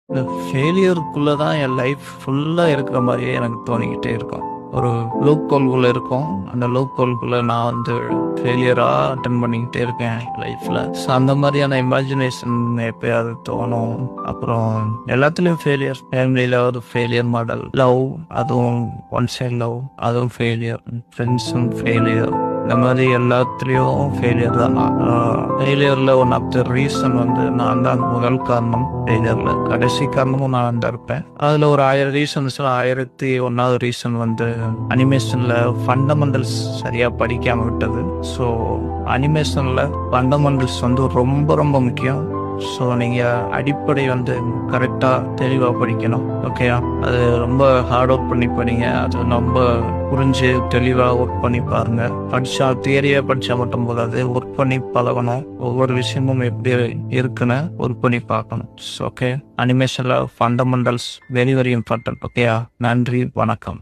இந்த ஃபெயிலியருக்குள்ள தான் என் லைஃப் ஃபுல்லா இருக்கிற மாதிரியே எனக்கு தோணிக்கிட்டே இருக்கும். ஒரு லூப் கோல்குள்ள இருக்கும். அந்த லூப் கோல்குள்ள நான் ஃபெயிலியரா அட்டன் பண்ணிக்கிட்டே இருக்கேன் லைஃப்ல. ஸோ அந்த மாதிரியான இமேஜினேஷன் எப்பயாவது தோணும். அப்புறம் எல்லாத்துலேயும் ஃபெயிலியர். ஃபேமிலியில ஒரு ஃபெயிலியர் மாடல். லவ், அதுவும் ஒன் சைட் லவ், அதுவும் ஃபெயிலியர். ஃப்ரெண்ட்ஸும் ஃபெயிலியர். இந்த மாதிரி எல்லாத்துலேயும் ஃபெயிலியர் தான். ஃபெயிலியரில் ஒன் ஆஃப் த ரீசன் நான் தான் முதல் காரணம். ஃபெயிலியரில் கடைசி காரணமும் நான் தான் இருப்பேன். அதில் ஒரு 1000 ரீசன்ஸில் 1001வது ரீசன் அனிமேஷனில் ஃபண்டமெண்டல்ஸ் சரியாக படிக்காமல் விட்டது. ஸோ அனிமேஷனில் ஃபண்டமெண்டல்ஸ் ரொம்ப ரொம்ப முக்கியம். ஸோ நீங்கள் அடிப்படை கரெக்டாக தெளிவாக படிக்கணும். ஓகேயா? அது ரொம்ப ஹார்ட் ஒர்க் பண்ணி படிங்க. அது ரொம்ப புரிஞ்சு தெளிவாக ஒர்க் பண்ணி பாருங்க. படித்தா தியரியாக படித்தா மட்டும் போதாது, ஒர்க் பண்ணி பழகணும். ஒவ்வொரு விஷயமும் எப்படி இருக்குன்னு ஒர்க் பண்ணி பார்க்கணும். ஓகே, அனிமேஷனில் ஃபண்டமெண்டல்ஸ் வெரி வெரி இம்பார்ட்டன்ட். ஓகேயா? நன்றி, வணக்கம்.